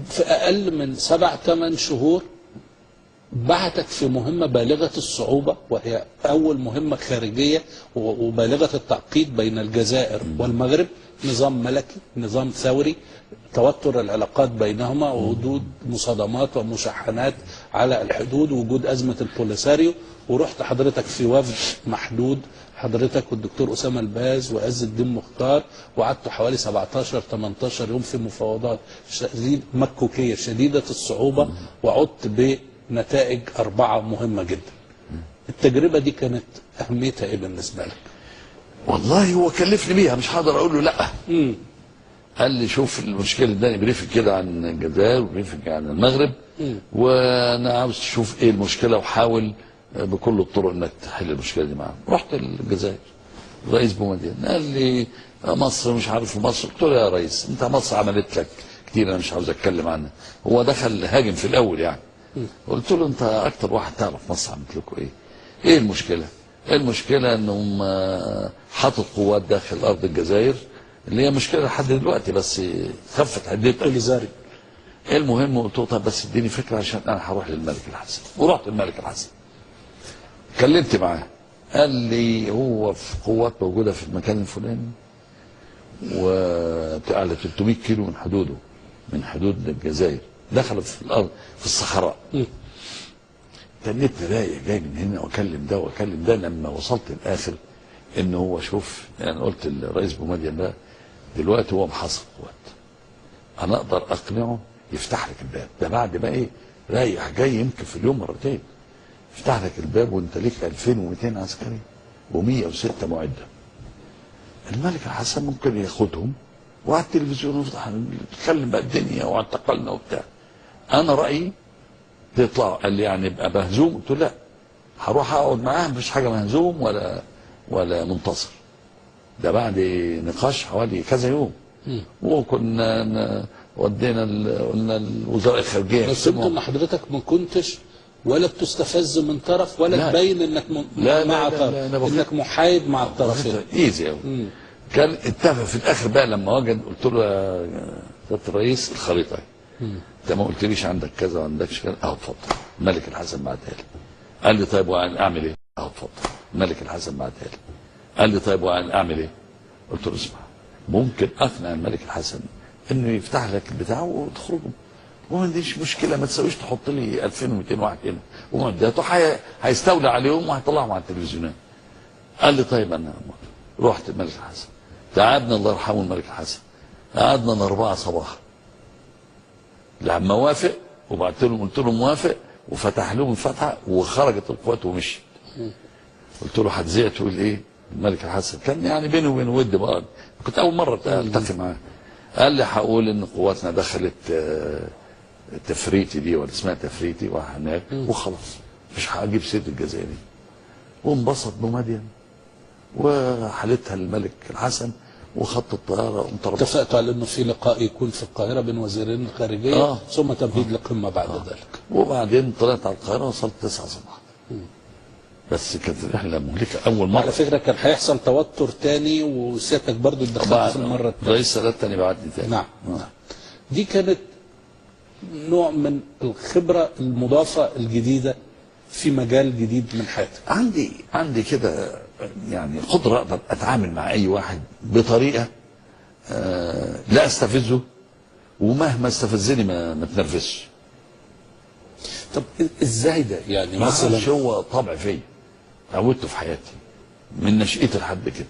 في اقل من 7-8 شهور بعتك في مهمة بالغة الصعوبة، وهي أول مهمة خارجية وبالغة التعقيد بين الجزائر والمغرب. نظام ملكي، نظام ثوري، توتر العلاقات بينهما، ووجود مصادمات ومشاحنات على الحدود، ووجود أزمة البوليساريو. ورحت حضرتك في وفد محدود، حضرتك والدكتور أسامة الباز وعز الدين مختار، وقعدتوا حوالي 17-18 يوم في مفاوضات مكوكية شديدة الصعوبة، وعدت بنتائج 4 مهمة جدا. التجربة دي كانت أهميتها إيه بالنسبة لك؟ والله هو كلفني بيها، مش هقدر أقول له لأ. قال لي شوف المشكلة، اداني بريفنج كده عن الجزائر وبريفنج عن المغرب، وأنا عاوز تشوف إيه المشكلة وحاول بكل الطرق انك تحل المشكله دي معاهم. رحت الجزائر، الرئيس بومدين قال لي مصر مش عارف مصر. قلت له يا ريس انت مصر عملت لك كتير، انا مش عاوز اتكلم عنها. هو دخل هاجم في الاول يعني. قلت له انت اكتر واحد تعرف مصر عملت لكم ايه؟ ايه المشكله؟ المشكله انهم حاطط قوات داخل ارض الجزائر، اللي هي مشكله لحد دلوقتي بس خفت حدتها. المهم قلت له طب بس اديني فكره عشان انا هروح للملك الحسن. ورحت الملك الحسن، كلمت معاه، قال لي هو في قوات موجوده في المكان الفلاني وعلى 300 كيلو من حدوده، من حدود الجزائر، دخلوا في الارض في الصحراء. تنيت رايح جاي من هنا واكلم ده واكلم ده، لما وصلت الاخر ان هو شوف، يعني قلت للرئيس بومدين ده دلوقتي هو محاصر قوات، انا اقدر اقنعه يفتح لك الباب. ده بعد ما ايه رايح جاي يمكن في اليوم مرتين، يفتح لك الباب وانت ليك 2200 عسكري و106 معده. الملك الحسن ممكن ياخدهم وعلى التلفزيون يفتح نتكلم بقى الدنيا واعتقلنا وبتاع. انا رايي تطلع. قال لي يعني ابقى مهزوم؟ قلت له لا، هروح اقعد معاه مفيش حاجه مهزوم ولا منتصر. ده بعد نقاش حوالي كذا يوم، وكنا ودينا قلنا الوزراء الخارجيه. بس يمكن حضرتك ما كنتش ولا بتستفز من طرف ولا تبين انك مع طرف، انك محايد مع الطرفين. ايزي قوي. كان اتفق في الاخر بقى لما وجد، قلت له يا سياده الرئيس الخريطه اهي، انت ما قلتليش عندك كذا وعندكش كذا، اهو اتفضل. الملك الحسن بعتها لي. قال لي طيب واعمل ايه؟ اهو اتفضل. الملك الحسن بعتها لي. قال لي طيب واعمل ايه؟ قلت له اسمع، ممكن اقنع الملك الحسن انه يفتح لك البتاع وتخرجوا، وما عنديش مشكله، ما تسويش تحط لي 2200 واحد هنا ومعداته، هيستولى عليهم وهيطلعهم على التلفزيونات. قال لي طيب انا رحت الملك الحسن، تعبنا الله يرحمه الملك الحسن، قعدنا من 4 صباحا لما وافق، وبعت لهم قلت له موافق، وفتح لهم الفتحه وخرجت القوات ومشيت. قلت له هتذيع تقول ايه؟ الملك الحسن كان يعني بيني وبينه ود بقى، كنت اول مره التقي معاه. قال لي هقول ان قواتنا دخلت تفريتي دي ولا اسمها تفريتي وهناك وخلاص، مش هجيب سيره الجزائري. وانبسط بومدين وحالتها الملك الحسن وخط الطياره. اتفقت على انه في لقاء يكون في القاهره بين وزيرين الخارجيه ثم تمهيد لقمه بعد ذلك. وبعدين طلعت على القاهره وصلت 9 صباحا. بس كانت رحله مهلكه اول مره. على فكره كان هيحصل توتر تاني وسيادتك برضه اتدخلت في المره الثانيه. رئيس سادات تاني بعتني تاني. نعم. دي كانت نوع من الخبره المضافه الجديده في مجال جديد من حياتك. عندي كده يعني قدره اقدر اتعامل مع اي واحد بطريقه لا استفزه، ومهما استفزني ما تنرفزش. طب ازاي ده يعني؟ مثلا هو طبع فيا عودته في حياتي من نشأتي لحد كده.